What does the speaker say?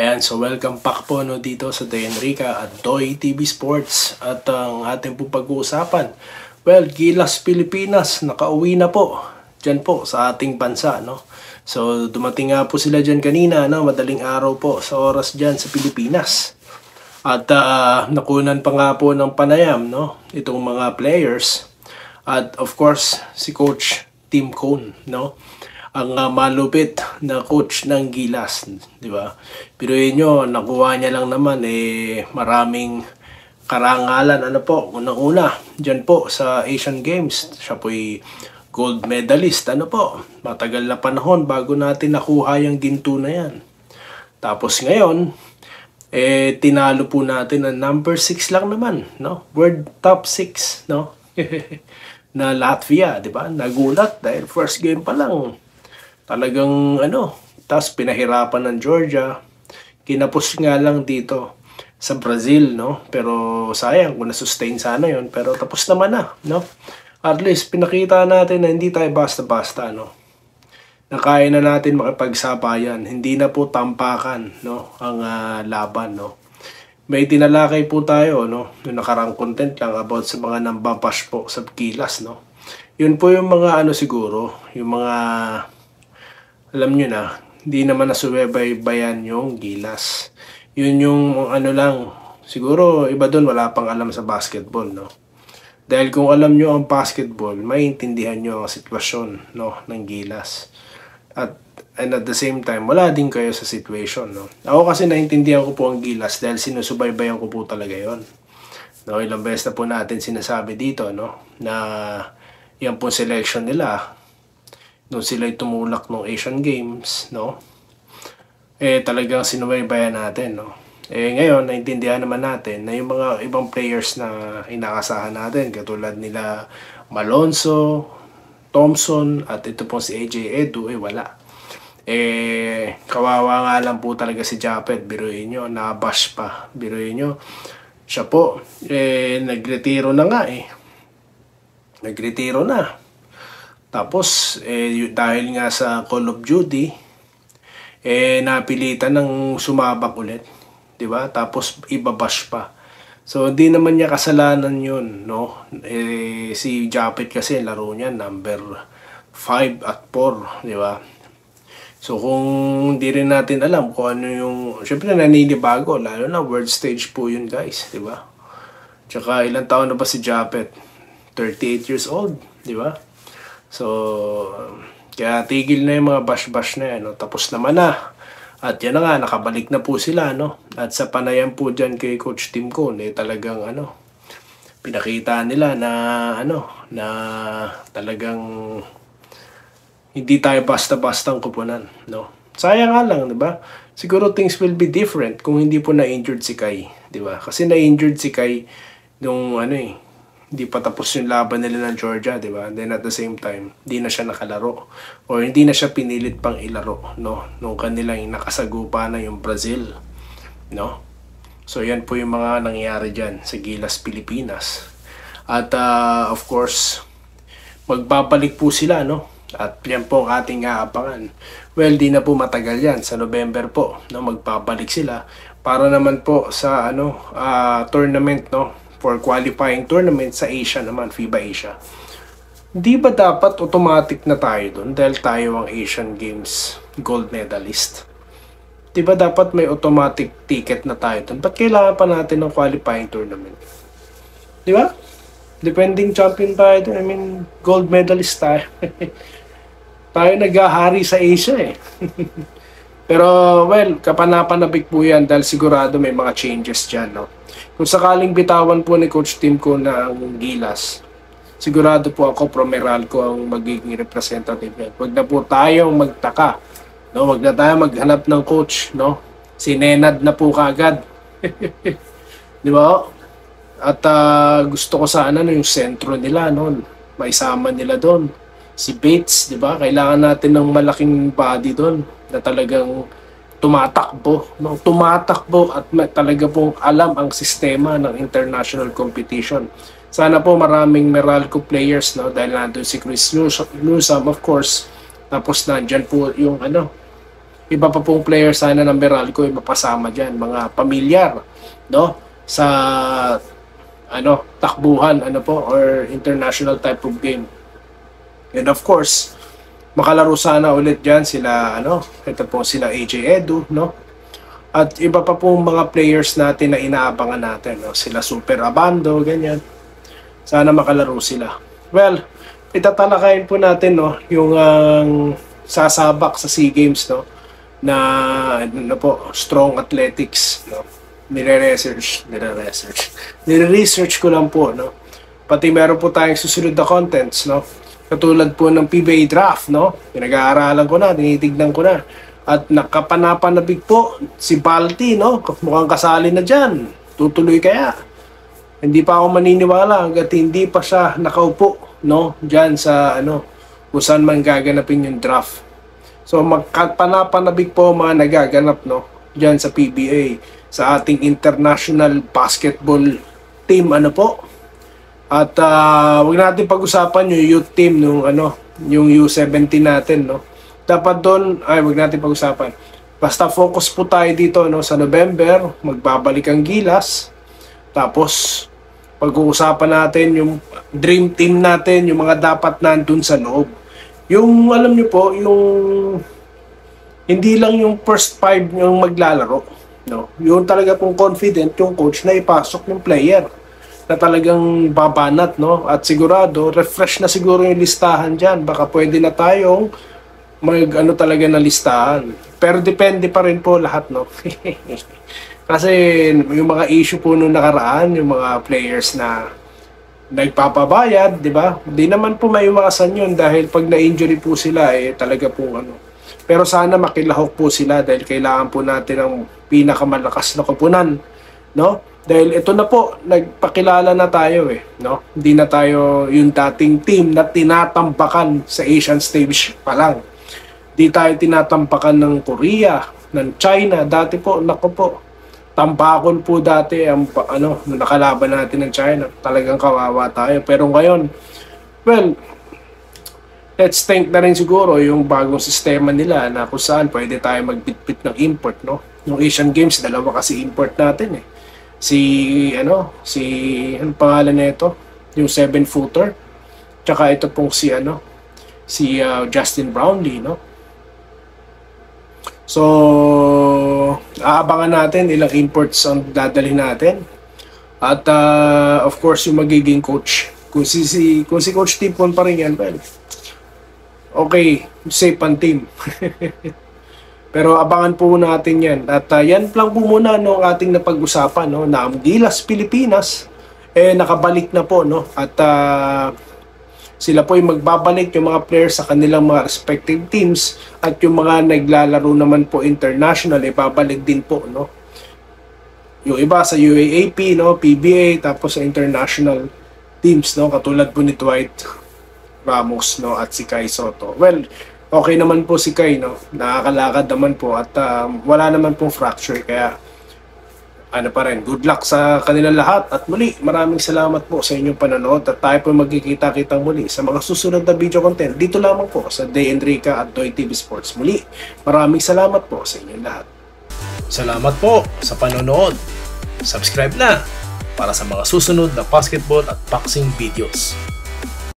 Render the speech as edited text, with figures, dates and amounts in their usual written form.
Ayan, so welcome back po no, dito sa Day Enrica at Doy TV Sports. At ang ating pong pag-uusapan, well, Gilas Pilipinas, nakauwi na po dyan po sa ating bansa. No? So dumating nga po sila dyan kanina, no? Madaling araw po sa oras dyan sa Pilipinas. At nakunan pa nga po ng panayam, no? Itong mga players. At of course, si Coach Tim Cone, no? Ang malupit na coach ng Gilas, di ba? Pero yun, nakuha niya lang naman maraming karangalan. Ano po, unang-una, dyan po sa Asian Games, siya po'y gold medalist. Ano po, matagal na panahon bago natin nakuha yung ginto na yan. Tapos ngayon, tinalo po natin ang number 6 lang naman, no? World top 6, no? Na Latvia, di ba? Nagulat dahil first game pa lang. Talagang tapos pinahirapan ng Georgia. Kinapos nga lang dito sa Brazil, no? Pero sayang kung na-sustain sana yon. Pero tapos naman na, no? At least pinakita natin na hindi tayo basta-basta, no? Na kaya na natin makipagsabayan. Hindi na po tampakan, no? Ang laban, no? May tinalakay po tayo, no? Yung nakarang content lang about sa mga nambabash po sa Gilas, no? Yun po yung mga siguro, yung mga alam nyo na, hindi naman nasubaybayan yung Gilas. Yun yung lang, siguro iba doon wala pang alam sa basketball, no? Dahil kung alam nyo ang basketball, maintindihan nyo ang sitwasyon, no, ng Gilas. And at the same time, wala din kayo sa situation, no? Ako kasi naintindihan ko po ang Gilas dahil sinusubaybayan ko po talaga yon. No, ilang beses na po natin sinasabi dito, no, na yan po selection nila nung sila'y tumulak ng Asian Games, no? Talagang sinubaybayan natin, no? Ngayon, naintindihan naman natin na yung mga ibang players na inakasahan natin, katulad nila Malonzo, Thompson, at ito po si AJ Edu, wala. Kawawa nga lang po talaga si Japet, biruin nyo, nabash pa, biruin nyo. Siya po, nagretiro na nga Nagretiro na. Tapos, dahil nga sa Call of Duty, napilitan ng sumabak ulit. Diba? Tapos, ibabash pa. So, hindi naman niya kasalanan yun, no? Si Japet kasi, laro niya, number 5 at 4, diba? So, kung hindi rin natin alam kung ano yung... Siyempre, naninibago, lalo na world stage po yun, guys, diba? Tsaka, ilang taon na ba si Japet? 38 years old, diba? So, kaya tigil na yung mga bash-bash na yan, no? Tapos naman na. At yan na nga, nakabalik na po sila, no? At sa panayam po dyan kay Coach Tim Cone, talagang, pinakita nila na, na talagang hindi tayo basta-bastang kupunan, no? Sayang nga lang, di ba? Siguro things will be different kung hindi po na-injured si Kai, di ba? Kasi na-injured si Kai nung, hindi pa tapos yung laban nila ng Georgia, di ba? Then at the same time, hindi na siya nakalaro. Or hindi na siya pinilit pang ilaro, no? Nung kanilang nakasagupa na yung Brazil, no? So yan po yung mga nangyayari dyan sa Gilas Pilipinas. At of course, magbabalik po sila, no? At yan po ang ating aabangan. Well, di na po matagal yan. Sa November po, no? Magbabalik sila para naman po sa tournament, no? For qualifying tournament sa Asia naman, FIBA Asia. Di ba dapat automatic na tayo doon dahil tayo ang Asian Games gold medalist? Di ba dapat may automatic ticket na tayo doon? Ba't kailangan pa natin ng qualifying tournament? Di ba? Defending champion tayo doon. I mean, gold medalist tayo. Tayo naghahari sa Asia Pero, well, kapanapanabik po yan dahil sigurado may mga changes dyan, no? Kung sakaling bitawan po ni Coach Tim Cone na ang Gilas, sigurado po ako pro Meralco ang magiging representative yan. Huwag na po tayong magtaka, no? Huwag na tayo maghanap ng coach, no? Sinenad na po kaagad. Di ba? At gusto ko sana yung sentro nila, no? Maisama nila doon. Si Bates, di ba? Kailangan natin ng malaking body doon na talagang tumatakbo, no? Tumatakbo at talaga pong alam ang sistema ng international competition. Sana po maraming Meralco players, no? Dahil nandun si Chris Newsome, of course. Tapos nandyan po yung iba pa pong player sana ng Meralco, iba pasama dyan, mga pamilyar, no? Sa, takbuhan, or international type of game. And of course, makalaro sana ulit dyan sila, ito po sila AJ Edu, no? At iba pa pong mga players natin na inaabangan natin, no? Sila Super Abando, ganyan. Sana makalaro sila. Well, itatalakayin po natin, no, yung sasabak sa SEA Games, no, na strong athletics, no. Nire-research ko lang po, no. Pati meron po tayong susunod na contents, no. Katulad po ng PBA draft, no. Pinag-aaralan ko na, tinitignan ko na. At nakapanapanabig po si Balti, no. Mukhang kasali na dyan. Tutuloy kaya? Hindi pa ako maniniwala hanggat hindi pa siya nakaupo, no, diyan sa kung saan man gaganapin yung draft. So magpanapanabig po mga nagaganap, no, diyan sa PBA, sa ating international basketball team, po. At wag natin pag-usapan yung youth team nung yung U17 natin, no. Dapat doon wag natin pag-usapan. Basta focus po tayo dito, no, sa November, magbabalik ang Gilas. Tapos pag-uusapan natin yung dream team natin, yung mga dapat nandun sa loob. Yung alam niyo po, yung hindi lang yung first 5 yung maglalaro, no. Yung talaga pong confident yung coach na ipasok yung player na talagang babanat, no. At sigurado refresh na siguro yung listahan diyan. Baka pwede na tayong talaga na listahan. Pero depende pa rin po lahat, no. Kasi yung mga issue po nung nakaraan, yung mga players na nagpapabayad, di ba? Di naman po maiwasan yun dahil pag na-injury po sila, talaga po Pero sana makilahok po sila dahil kailangan po natin ng pinakamalakas na koponan, no? Dahil ito na po, nagpakilala na tayo, no? Hindi na tayo yung dating team na tinatambakan sa Asian stage pa lang. Di tayo tinatambakan ng Korea, ng China. Dati po, tambakol po dati ang nakalaban natin ng China. Talagang kawawa tayo. Pero ngayon, well, let's think na rin siguro yung bagong sistema nila na kung saan pwede tayo magbitbit ng import, no? Yung Asian Games, dalawa kasi import natin, anong pangalan nito? Yung 7-footer. Tsaka ito pong si Justin Brownlee, no? So, aabangan natin ilang imports ang dadalhin natin. At of course, yung magiging coach. Kung si Coach Tipon pa rin yan, well, okay, safe ang team. Pero abangan po natin yan. At yan lang po muna ang ating napag-usapan, no, na ang Gilas Pilipinas nakabalik na po, no. At sila po ay magbabalik, yung mga players sa kanilang mga respective teams, at yung mga naglalaro naman po international babalik din po, no. Yung iba sa UAAP, no, PBA, tapos sa international teams, no, katulad po ni Dwight Ramos, no, at si Kai Soto. Well, okay naman po si Kai, no, nakakalakad naman po at wala naman pong fracture, kaya pa rin, good luck sa kanila lahat. At muli, maraming salamat po sa inyong panonood at tayo po magkikita-kitang muli sa mga susunod na video content dito lamang po sa Day Enrica at Doy TV Sports. Muli, maraming salamat po sa inyong lahat. Salamat po sa panonood. Subscribe na para sa mga susunod na basketball at boxing videos.